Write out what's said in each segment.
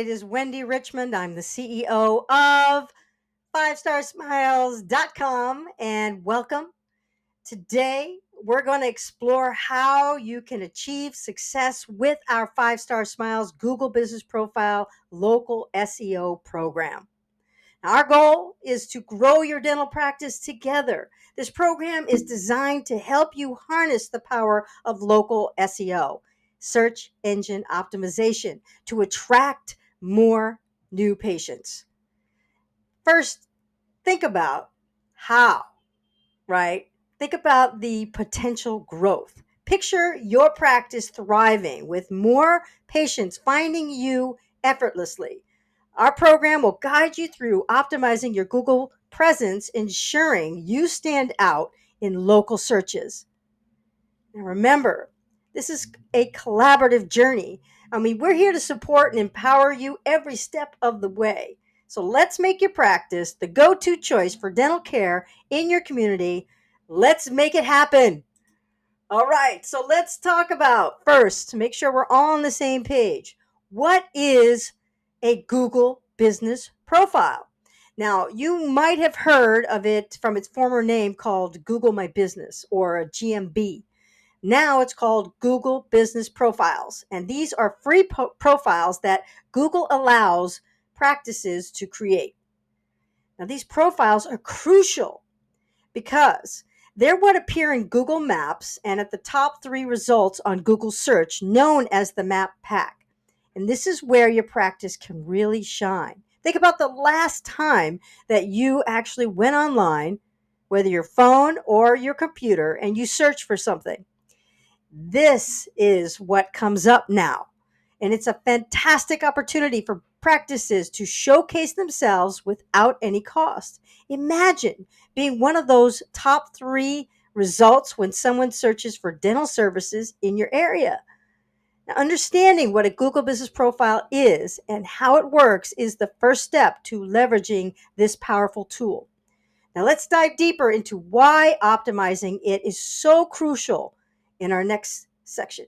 it is Wendy Richmond. I'm the CEO of fivestarsmiles.com and welcome. Today, we're going to explore how you can achieve success with our 5 Star Smiles Google Business Profile local SEO program. Our goal is to grow your dental practice together. This program is designed to help you harness the power of local SEO, search engine optimization, to attract more new patients. First, think about how, right? Think about the potential growth. Picture your practice thriving with more patients finding you effortlessly. Our program will guide you through optimizing your Google presence, ensuring you stand out in local searches. Now, remember, this is a collaborative journey. We're here to support and empower you every step of the way. So let's make your practice the go to choice for dental care in your community. Let's make it happen. All right, so let's talk about first, to make sure we're all on the same page. What is a Google Business Profile? Now, you might have heard of it from its former name called Google My Business or a GMB. Now it's called Google Business Profiles. And these are free profiles that Google allows practices to create. Now, these profiles are crucial because they're what appear in Google Maps and at the top 3 results on Google search, known as the map pack. And this is where your practice can really shine. Think about the last time that you actually went online, whether your phone or your computer, and you searched for something. This is what comes up now. And it's a fantastic opportunity for practices to showcase themselves without any cost. Imagine being one of those top 3 results when someone searches for dental services in your area. Now, understanding what a Google Business Profile is and how it works is the first step to leveraging this powerful tool. Now, let's dive deeper into why optimizing it is so crucial in our next section.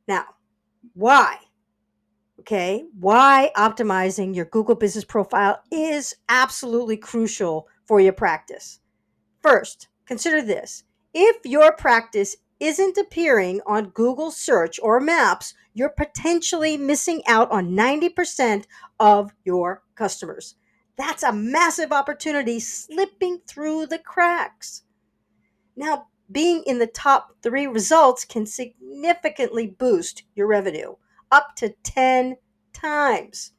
Now, why? Okay, why optimizing your Google Business Profile is absolutely crucial for your practice. First, consider this. If your practice isn't appearing on Google search or maps, you're potentially missing out on 90% of your customers. That's a massive opportunity slipping through the cracks. Now, being in the top 3 results can significantly boost your revenue up to 10 times.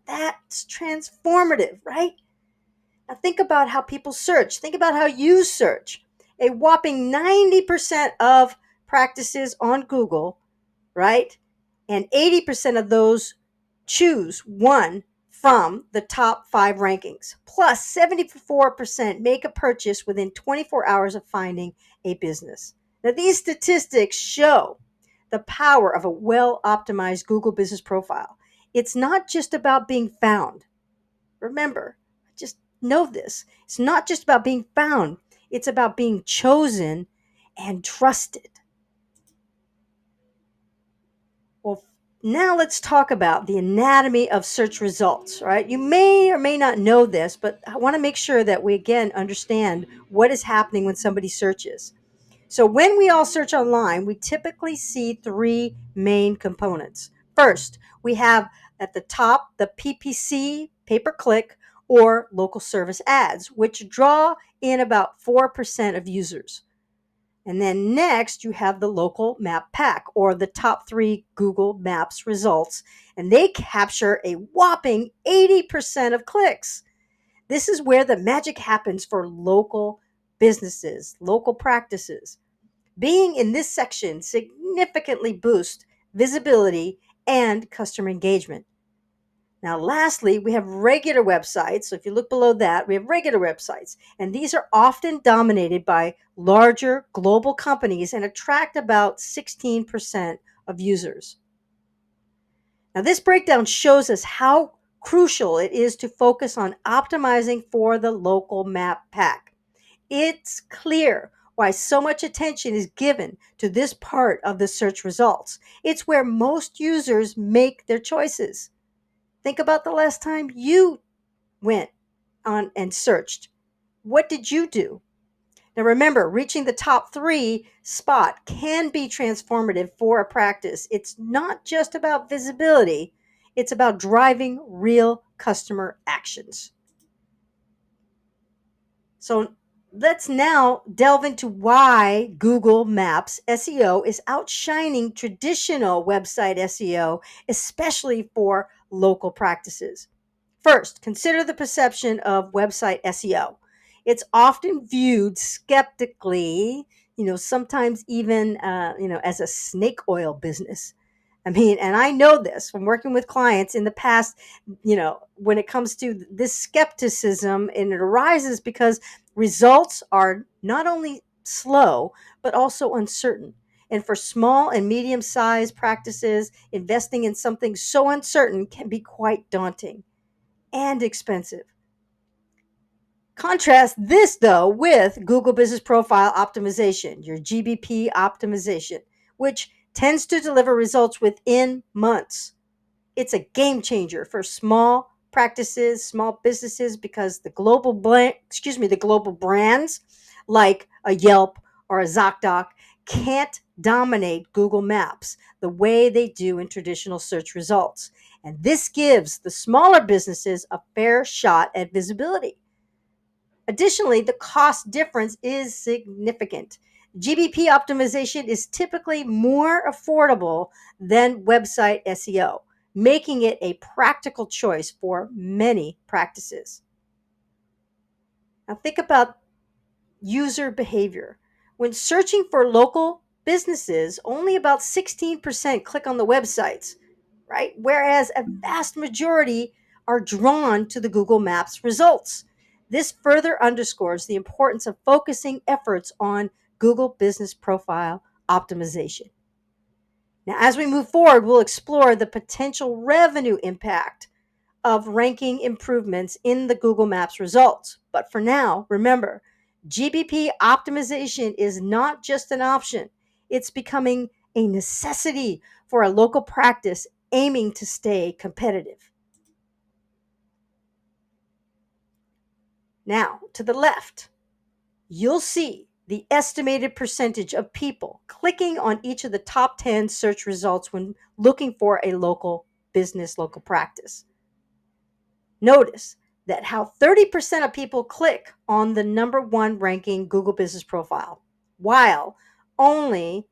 That's transformative, right? Now, think about how people search. Think about how you search. A whopping 90% of practices on Google, right? And 80% of those choose one from the top 5 rankings. Plus, 74% make a purchase within 24 hours of finding a business. Now, these statistics show the power of a well-optimized Google Business Profile. It's not just about being found. Remember, just know this. It's not just about being found. It's about being chosen and trusted. Well, now let's talk about the anatomy of search results, right? You may or may not know this, but I want to make sure that we again understand what is happening when somebody searches. So when we all search online, we typically see 3 main components. First, we have at the top the PPC, pay-per-click, or local service ads, which draw in about 4% of users. And then next, you have the local map pack, or the top 3 Google Maps results, and they capture a whopping 80% of clicks. This is where the magic happens for local businesses, local practices. Being in this section significantly boosts visibility and customer engagement. Now, lastly, we have regular websites. So if you look below that, we have regular websites. And these are often dominated by larger global companies and attract about 16% of users. Now, this breakdown shows us how crucial it is to focus on optimizing for the local map pack. It's clear why so much attention is given to this part of the search results. It's where most users make their choices. Think about the last time you went on and searched. What did you do? Now remember, reaching the top 3 spot can be transformative for a practice. It's not just about visibility, it's about driving real customer actions. So let's now delve into why Google Maps SEO is outshining traditional website SEO, especially for local practices. First, consider the perception of website SEO. It's often viewed skeptically, sometimes even, as a snake oil business. I mean, and I know this from working with clients in the past, when it comes to this skepticism, and it arises because results are not only slow, but also uncertain. And for small and medium sized practices, investing in something so uncertain can be quite daunting and expensive. Contrast this, though, with Google Business Profile Optimization, your GBP optimization, which tends to deliver results within months. It's a game changer for small practices, small businesses, because the global brands like a Yelp or a ZocDoc can't dominate Google Maps the way they do in traditional search results. And this gives the smaller businesses a fair shot at visibility. Additionally, the cost difference is significant. GBP optimization is typically more affordable than website SEO, making it a practical choice for many practices. Now, think about user behavior. When searching for local businesses, only about 16% click on the websites, right? Whereas a vast majority are drawn to the Google Maps results. This further underscores the importance of focusing efforts on Google Business Profile optimization. Now, as we move forward, we'll explore the potential revenue impact of ranking improvements in the Google Maps results. But for now, remember, GBP optimization is not just an option, it's becoming a necessity for a local practice aiming to stay competitive. Now, to the left, you'll see the estimated percentage of people clicking on each of the top 10 search results when looking for a local business, local practice. Notice that how 30% of people click on the number 1 ranking Google Business Profile, while only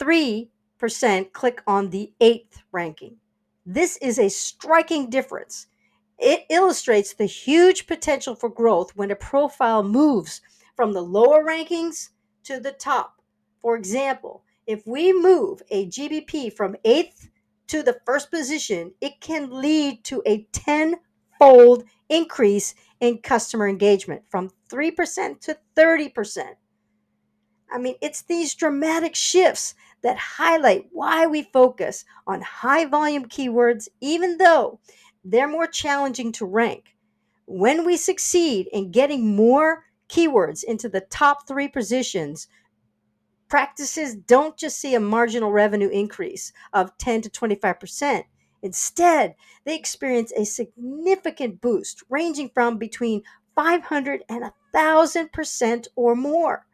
3% click on the 8th ranking. This is a striking difference. It illustrates the huge potential for growth when a profile moves from the lower rankings to the top. For example, if we move a GBP from 8th to the first position, it can lead to a 10-fold increase in customer engagement from 3% to 30%. I mean, it's these dramatic shifts that highlight why we focus on high volume keywords, even though they're more challenging to rank. When we succeed in getting more keywords into the top 3 positions, practices don't just see a marginal revenue increase of 10 to 25%. Instead, they experience a significant boost ranging from between 500 and 1,000% or more.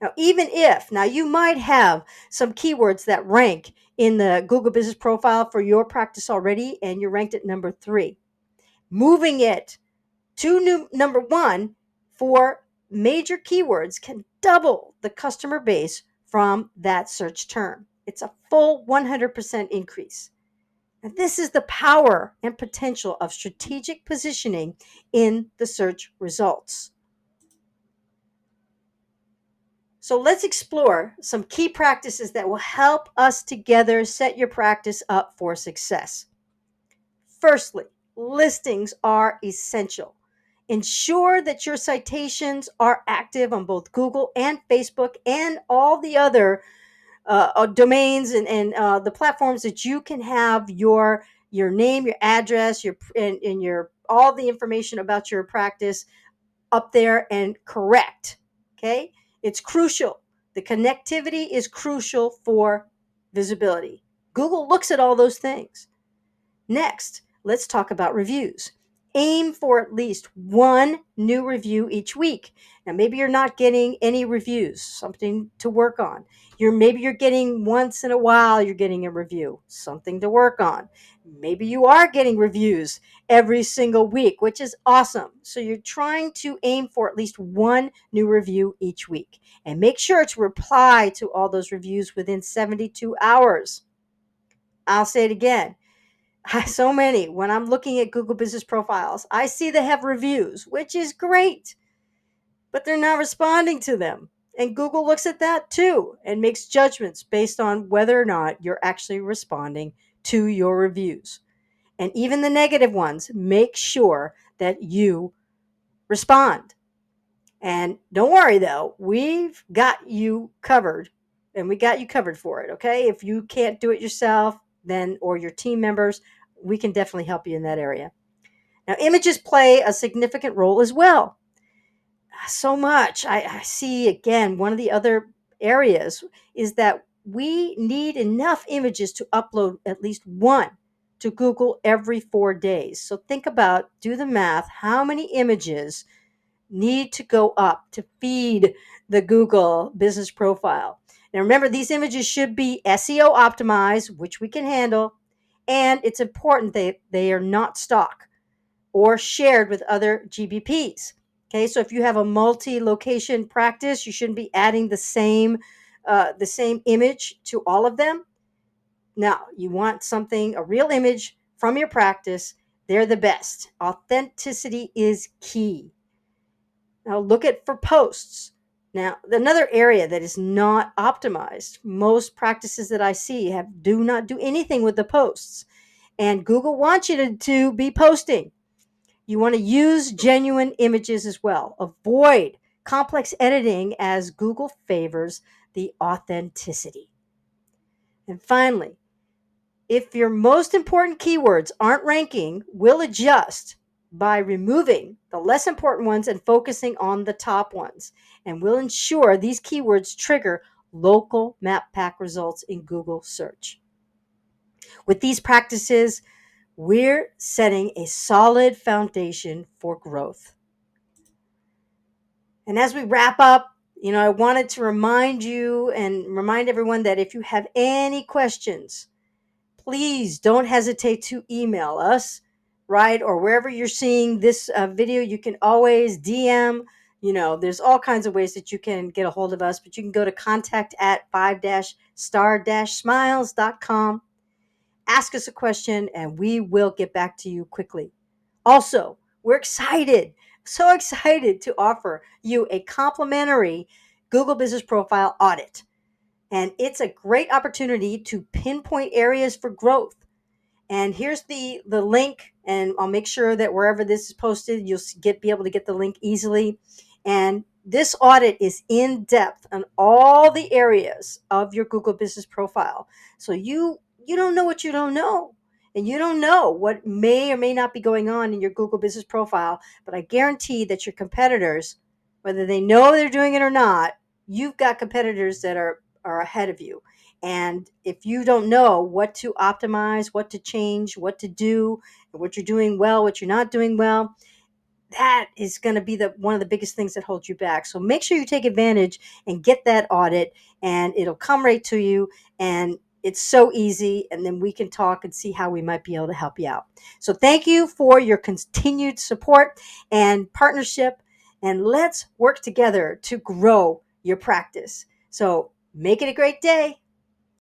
Now you might have some keywords that rank in the Google Business Profile for your practice already, and you're ranked at number 3. Moving it to number 1 for major keywords can double the customer base from that search term. It's a full 100% increase. And this is the power and potential of strategic positioning in the search results. So let's explore some key practices that will help us together set your practice up for success. Firstly, listings are essential. Ensure that your citations are active on both Google and Facebook and all the other domains and the platforms that you can have your name, your address, and your all the information about your practice up there and correct. Okay. It's crucial. The connectivity is crucial for visibility. Google looks at all those things. Next, let's talk about reviews. Aim for at least one new review each week. Now, maybe you're not getting any reviews, something to work on. Maybe you're getting once in a while, you're getting a review, something to work on. Maybe you are getting reviews every single week, which is awesome. So you're trying to aim for at least one new review each week, and make sure to reply to all those reviews within 72 hours. I'll say it again. So many. When I'm looking at Google business profiles, I see they have reviews, which is great, but they're not responding to them. And Google looks at that too and makes judgments based on whether or not you're actually responding to your reviews. And even the negative ones, make sure that you respond. And don't worry though, we've got you covered, and we got you covered for it. Okay. If you can't do it yourself, then, or your team members, we can definitely help you in that area. Now, images play a significant role as well. So much. I see, again, one of the other areas is that we need enough images to upload at least one to Google every 4 days. So think about, do the math, how many images need to go up to feed the Google business profile. Now, remember, these images should be SEO optimized, which we can handle, and it's important that they are not stock or shared with other GBPs. Okay, so if you have a multi-location practice, you shouldn't be adding the same image to all of them. Now, you want something, a real image from your practice. They're the best. Authenticity is key. Now look at for posts. Now, another area that is not optimized, most practices that I see do not do anything with the posts. And Google wants you to be posting. You want to use genuine images as well. Avoid complex editing as Google favors the authenticity. And finally, if your most important keywords aren't ranking, we'll adjust by removing the less important ones and focusing on the top ones. And we'll ensure these keywords trigger local map pack results in Google search. With these practices, we're setting a solid foundation for growth. And as we wrap up, I wanted to remind you and remind everyone that if you have any questions, please don't hesitate to email us, right? Or wherever you're seeing this video, you can always DM. There's all kinds of ways that you can get a hold of us, but you can go to contact@5-star-smiles.com. Ask us a question and we will get back to you quickly. Also, we're so excited to offer you a complimentary Google Business Profile audit. And it's a great opportunity to pinpoint areas for growth. And here's the link, and I'll make sure that wherever this is posted, you'll be able to get the link easily. And this audit is in depth on all the areas of your Google Business Profile. So you don't know what you don't know. And you don't know what may or may not be going on in your Google Business Profile. But I guarantee that your competitors, whether they know they're doing it or not, you've got competitors that are ahead of you. And if you don't know what to optimize, what to change, what to do, what you're doing well, what you're not doing well, that is going to be one of the biggest things that holds you back. So make sure you take advantage and get that audit, and it'll come right to you. And it's so easy. And then we can talk and see how we might be able to help you out. So thank you for your continued support and partnership. And let's work together to grow your practice. So make it a great day.